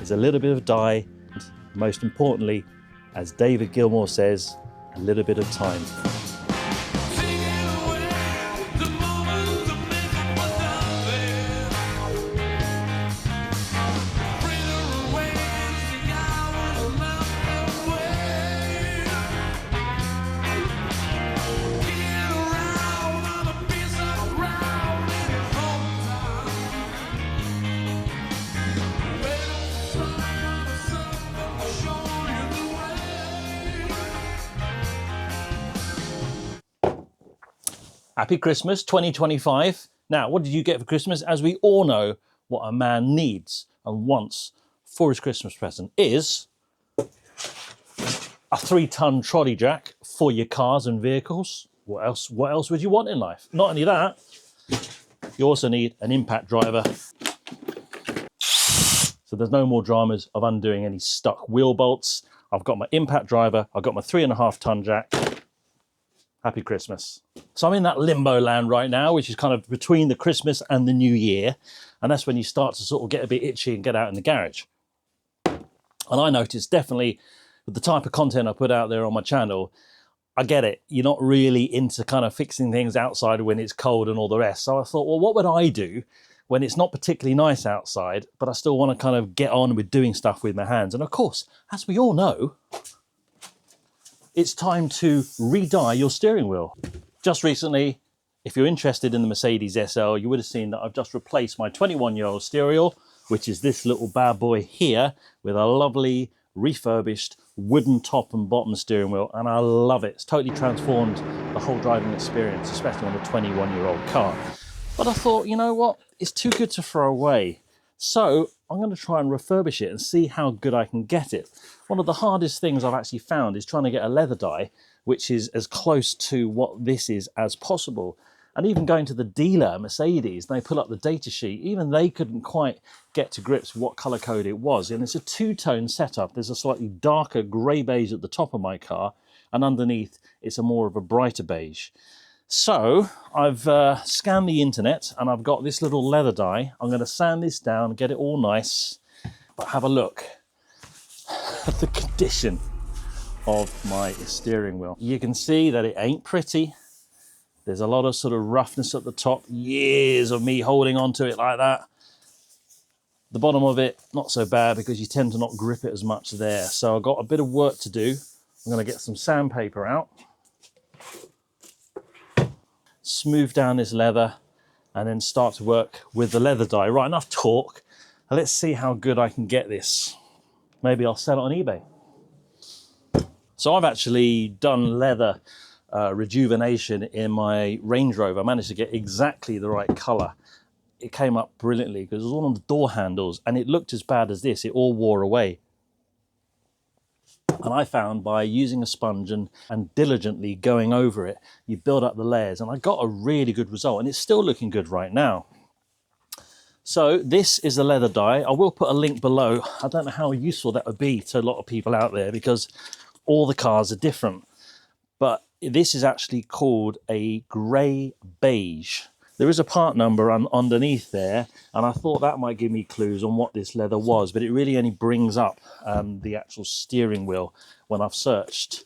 is a little bit of dye, and most importantly, as David Gilmour says, a little bit of time. Happy Christmas 2025. Now, what did you get for Christmas? As we all know, what a man needs and wants for his Christmas present is a 3-ton trolley jack for your cars and vehicles. What else would you want in life? Not only that, you also need an impact driver. So there's no more dramas of undoing any stuck wheel bolts. I've got my impact driver, I've got my 3.5-ton jack. Happy Christmas. So I'm in that limbo land right now, which is kind of between the Christmas and the New Year. And that's when you start to sort of get a bit itchy and get out in the garage. And I noticed definitely with the type of content I put out there on my channel, I get it. You're not really into kind of fixing things outside when it's cold and all the rest. So I thought, well, what would I do when it's not particularly nice outside, but I still want to kind of get on with doing stuff with my hands? And of course, as we all know, it's time to re-dye your steering wheel. Just recently, if you're interested in the Mercedes SL, you would have seen that I've just replaced my 21-year-old steering wheel, which is this little bad boy here, with a lovely refurbished wooden top and bottom steering wheel, and I love it. It's totally transformed the whole driving experience, especially on a 21-year-old car. But I thought, you know what? It's too good to throw away. So I'm going to try and refurbish it and see how good I can get it. One of the hardest things I've actually found is trying to get a leather dye, which is as close to what this is as possible. And even going to the dealer, Mercedes, they put up the data sheet, even they couldn't quite get to grips with what colour code it was. And it's a 2-tone setup. There's a slightly darker grey beige at the top of my car, and underneath it's a more of a brighter beige. So I've scanned the internet and I've got this little leather dye. I'm going to sand this down, get it all nice, but have a look at the condition of my steering wheel. You can see that it ain't pretty. There's a lot of sort of roughness at the top, years of me holding onto it like that. The bottom of it, not so bad because you tend to not grip it as much there. So I've got a bit of work to do. I'm going to get some sandpaper out, smooth down this leather, and then start to work with the leather dye. Right, enough talk. Let's see how good I can get this. Maybe I'll sell it on eBay. So I've actually done leather rejuvenation in my Range Rover. I managed to get exactly the right colour. It came up brilliantly because it was all on the door handles and it looked as bad as this. It all wore away. And I found by using a sponge and diligently going over it, you build up the layers, and I got a really good result, and it's still looking good right now. So this is the leather dye. I will put a link below. I don't know how useful that would be to a lot of people out there because all the cars are different. But this is actually called a grey beige. There is a part number underneath there, and I thought that might give me clues on what this leather was, but it really only brings up the actual steering wheel when I've searched.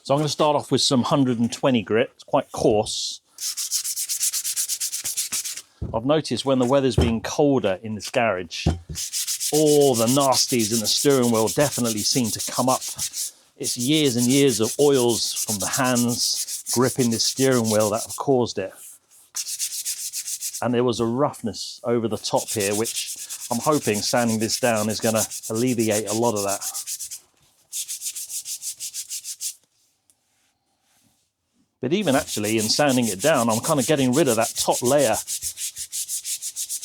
So I'm going to start off with some 120 grit. It's quite coarse. I've noticed when the weather's been colder in this garage, all the nasties in the steering wheel definitely seem to come up. It's years and years of oils from the hands gripping this steering wheel that have caused it. And there was a roughness over the top here, which I'm hoping sanding this down is going to alleviate a lot of that. But even actually in sanding it down, I'm kind of getting rid of that top layer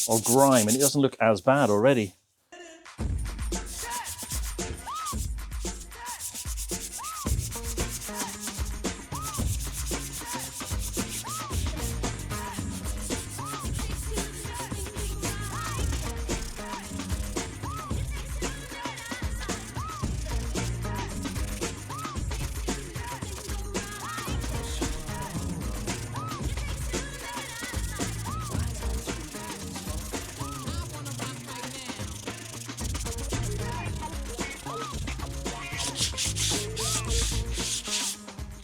of grime, and it doesn't look as bad already.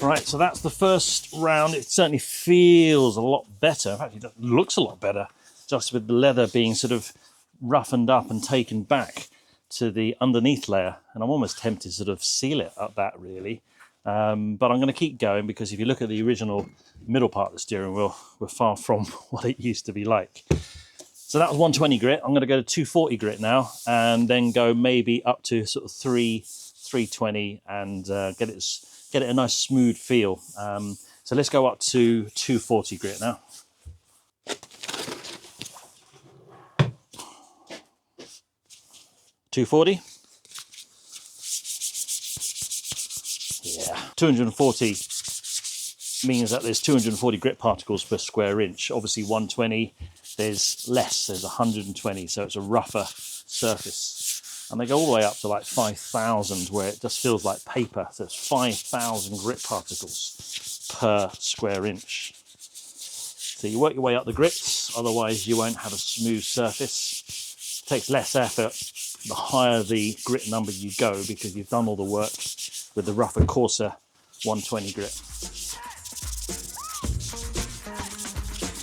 Right, so that's the first round. It certainly feels a lot better. In fact, it looks a lot better, just with the leather being sort of roughened up and taken back to the underneath layer. And I'm almost tempted to sort of seal it at that, really. But I'm going to keep going, because if you look at the original middle part of the steering wheel, we're far from what it used to be like. So that was 120 grit. I'm going to go to 240 grit now, and then go maybe up to sort of 320 and get it a nice smooth feel. So let's go up to 240 grit now. $240. Yeah, 240 means that there's 240 grit particles per square inch. Obviously 120, there's less, there's 120, so it's a rougher surface. And they go all the way up to like 5,000, where it just feels like paper. So it's 5,000 grit particles per square inch. So you work your way up the grits, otherwise you won't have a smooth surface. It takes less effort the higher the grit number you go, because you've done all the work with the rougher, coarser 120 grit.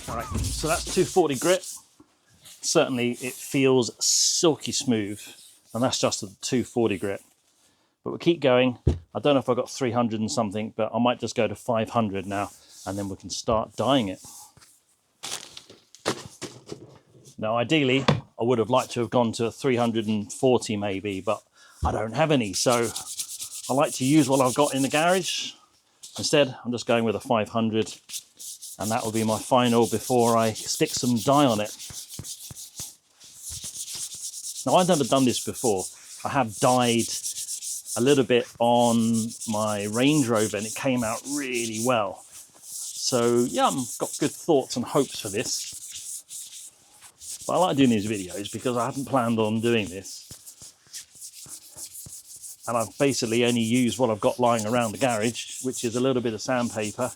All right, so that's 240 grit. Certainly it feels silky smooth, and that's just the 240 grit. But we'll keep going. I don't know if I've got 300 and something, but I might just go to 500 now, and then we can start dyeing it. Now, ideally, I would have liked to have gone to 340 maybe, but I don't have any. So I like to use what I've got in the garage. Instead, I'm just going with a 500, and that will be my final before I stick some dye on it. Now, I've never done this before. I have dyed a little bit on my Range Rover, and it came out really well. So yeah, I've got good thoughts and hopes for this. But I like doing these videos because I hadn't planned on doing this. And I've basically only used what I've got lying around the garage, which is a little bit of sandpaper.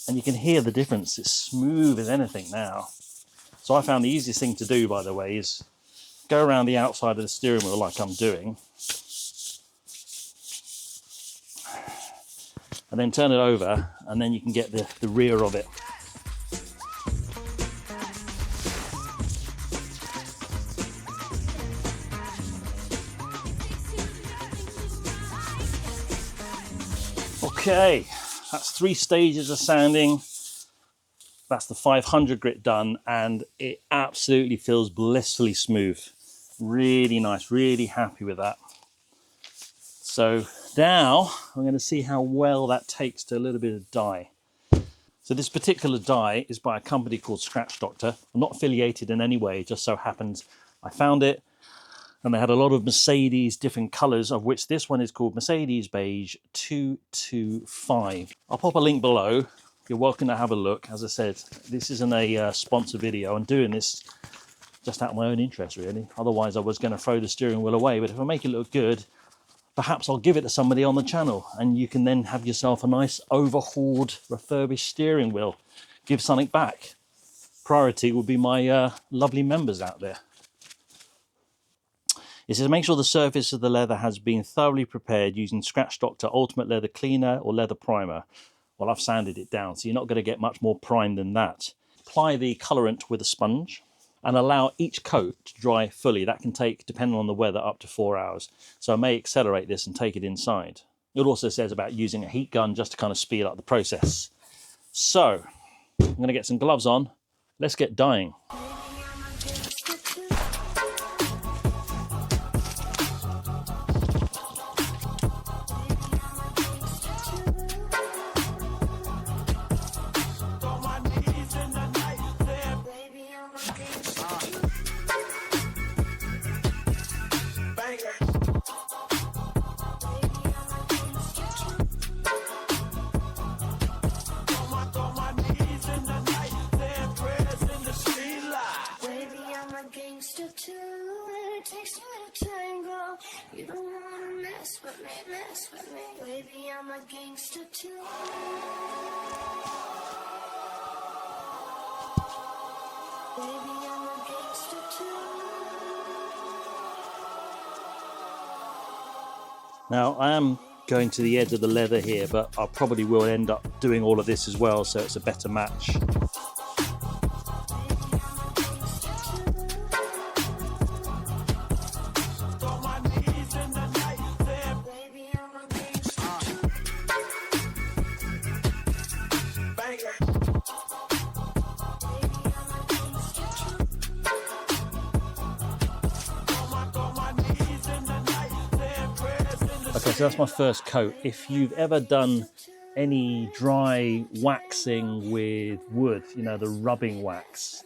And you can hear the difference. It's smooth as anything now. So I found the easiest thing to do, by the way, is go around the outside of the steering wheel like I'm doing. And then turn it over, and then you can get the rear of it. Okay, that's 3 stages of sanding. That's the 500 grit done, and it absolutely feels blissfully smooth. Really nice, really happy with that. So now I'm going to see how well that takes to a little bit of dye. So this particular dye is by a company called Scratch Doctor. I'm not affiliated in any way, it just so happens I found it. And they had a lot of Mercedes different colours, of which this one is called Mercedes Beige 225. I'll pop a link below. You're welcome to have a look. As I said, this isn't a sponsor video. I'm doing this just out of my own interest, really. Otherwise, I was going to throw the steering wheel away. But if I make it look good, perhaps I'll give it to somebody on the channel, and you can then have yourself a nice overhauled, refurbished steering wheel. Give something back. Priority will be my lovely members out there. It says, make sure the surface of the leather has been thoroughly prepared using Scratch Doctor Ultimate Leather Cleaner or Leather Primer. Well, I've sanded it down, so you're not going to get much more prime than that. Apply the colorant with a sponge and allow each coat to dry fully. That can take, depending on the weather, up to 4 hours. So I may accelerate this and take it inside. It also says about using a heat gun just to kind of speed up the process. So I'm going to get some gloves on. Let's get dyeing. You don't wanna mess with me. Baby, I'm a gangster too. Baby, I'm a gangster too. Now, I am going to the edge of the leather here, but I probably will end up doing all of this as well, so it's a better match. Okay, so that's my first coat. If you've ever done any dry waxing with wood, you know, the rubbing wax,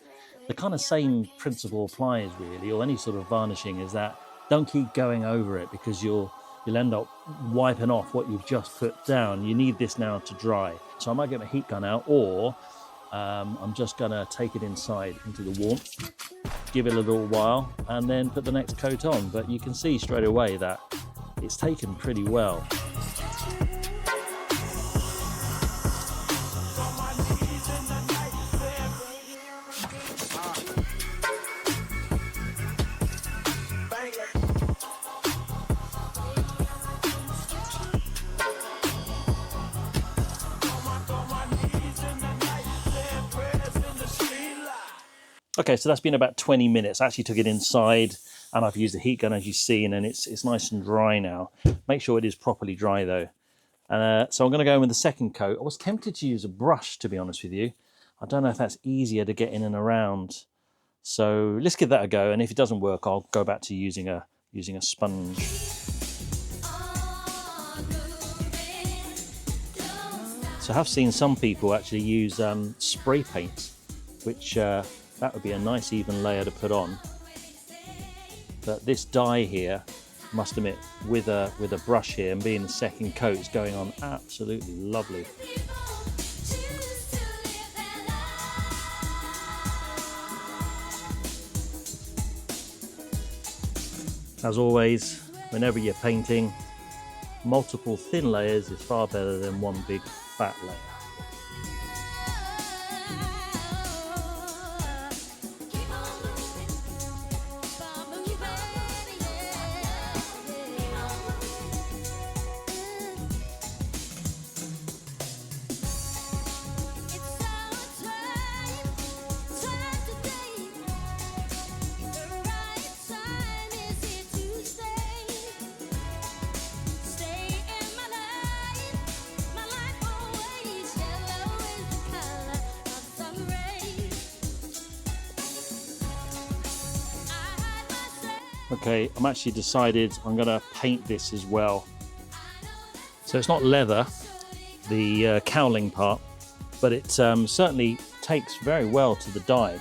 the kind of same principle applies really, or any sort of varnishing, is that don't keep going over it because you'll end up wiping off what you've just put down. You need this now to dry. So I might get my heat gun out, or I'm just gonna take it inside into the warmth, give it a little while, and then put the next coat on. But you can see straight away that it's taken pretty well. Okay, so that's been about 20 minutes. I actually took it inside and I've used the heat gun as you've seen, and it's nice and dry now. Make sure it is properly dry though. So I'm going to go in with the second coat. I was tempted to use a brush, to be honest with you. I don't know if that's easier to get in and around. So let's give that a go, and if it doesn't work, I'll go back to using a sponge. So I have seen some people actually use spray paint, which that would be a nice even layer to put on. But this dye here, must admit, with a brush here and being the second coat, is going on absolutely lovely. As always, whenever you're painting, multiple thin layers is far better than one big fat layer. Okay, I'm actually decided I'm going to paint this as well. So it's not leather, the cowling part, but it certainly takes very well to the dye.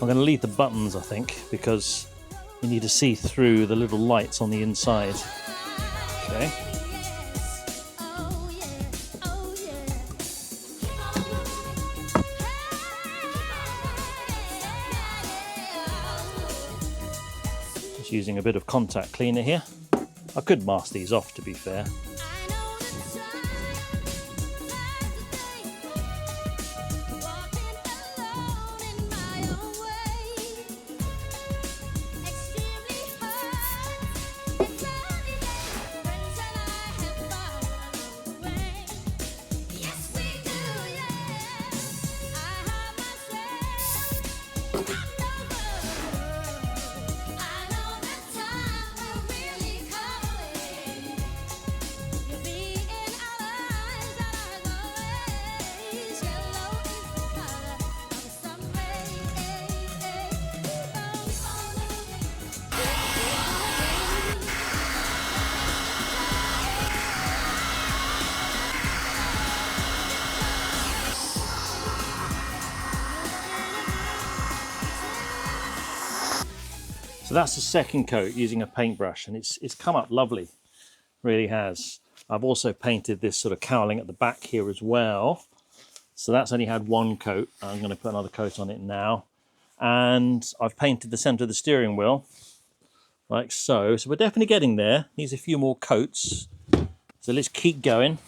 I'm going to leave the buttons, I think, because you need to see through the little lights on the inside. Okay. Just using a bit of contact cleaner here. I could mask these off, to be fair. So that's the second coat using a paintbrush, and it's come up lovely, really has. I've also painted this sort of cowling at the back here as well, So that's only had one coat. I'm going to put another coat on it now. And I've painted the center of the steering wheel like so. So we're definitely getting there. Needs a few more coats. So let's keep going.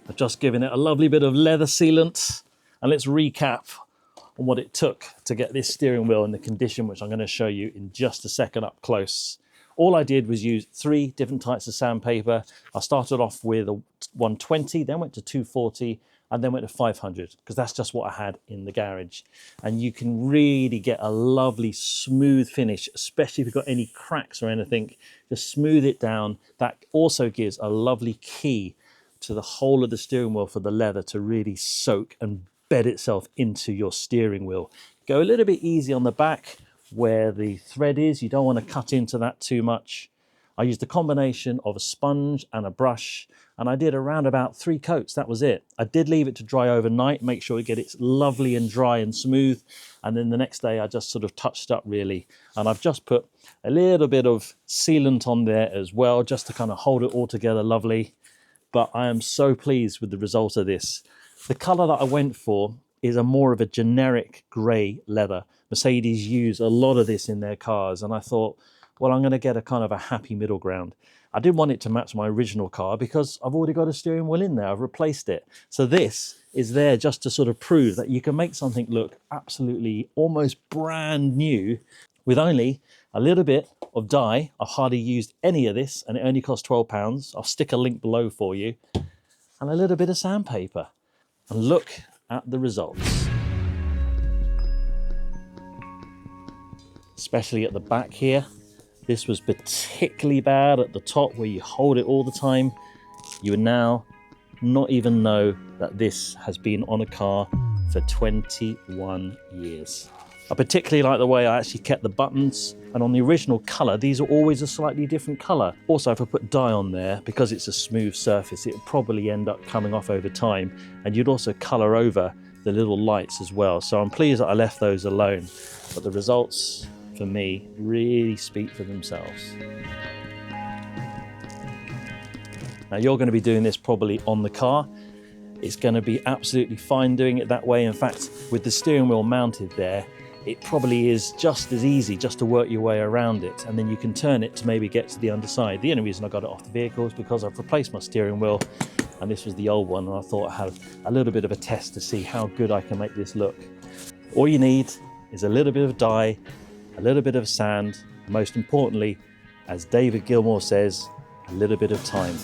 I've just given it a lovely bit of leather sealant, and let's recap on what it took to get this steering wheel in the condition which I'm going to show you in just a second up close. All I did was use 3 different types of sandpaper. I started off with a 120, then went to 240, and then went to 500, because that's just what I had in the garage. And you can really get a lovely smooth finish, especially if you've got any cracks or anything. Just smooth it down. That also gives a lovely key to the whole of the steering wheel for the leather to really soak and bed itself into your steering wheel. Go a little bit easy on the back where the thread is. You don't want to cut into that too much. I used a combination of a sponge and a brush, and I did around about 3 coats. That was it. I did leave it to dry overnight, make sure it gets lovely and dry and smooth, and then the next day I just sort of touched up really. And I've just put a little bit of sealant on there as well, just to kind of hold it all together lovely. But I am so pleased with the result of this. The colour that I went for is a more of a generic grey leather. Mercedes use a lot of this in their cars, and I thought, well, I'm going to get a kind of a happy middle ground. I didn't want it to match my original car because I've already got a steering wheel in there. I've replaced it. So this is there just to sort of prove that you can make something look absolutely almost brand new with only a little bit of dye. I've hardly used any of this, and it only cost £12. I'll stick a link below for you. And a little bit of sandpaper. And look at the results. Especially at the back here. This was particularly bad at the top where you hold it all the time. You would now not even know that this has been on a car for 21 years. I particularly like the way I actually kept the buttons, and on the original colour these are always a slightly different colour. Also, if I put dye on there, because it's a smooth surface, it would probably end up coming off over time, and you'd also colour over the little lights as well. So I'm pleased that I left those alone, but the results for me really speak for themselves. Now you're going to be doing this probably on the car. It's going to be absolutely fine doing it that way. In fact, with the steering wheel mounted there, it probably is just as easy just to work your way around it, and then you can turn it to maybe get to the underside. The only reason I got it off the vehicle is because I've replaced my steering wheel, and this was the old one, and I thought I had a little bit of a test to see how good I can make this look. All you need is a little bit of dye, a little bit of sand, and most importantly, as David Gilmour says, a little bit of time.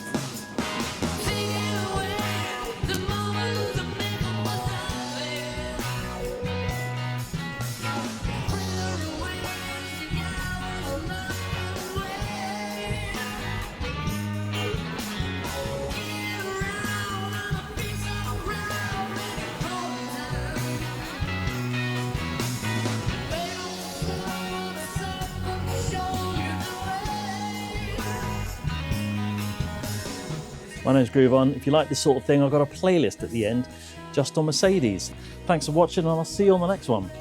My name's Groove On. If you like this sort of thing, I've got a playlist at the end just on Mercedes. Thanks for watching, and I'll see you on the next one.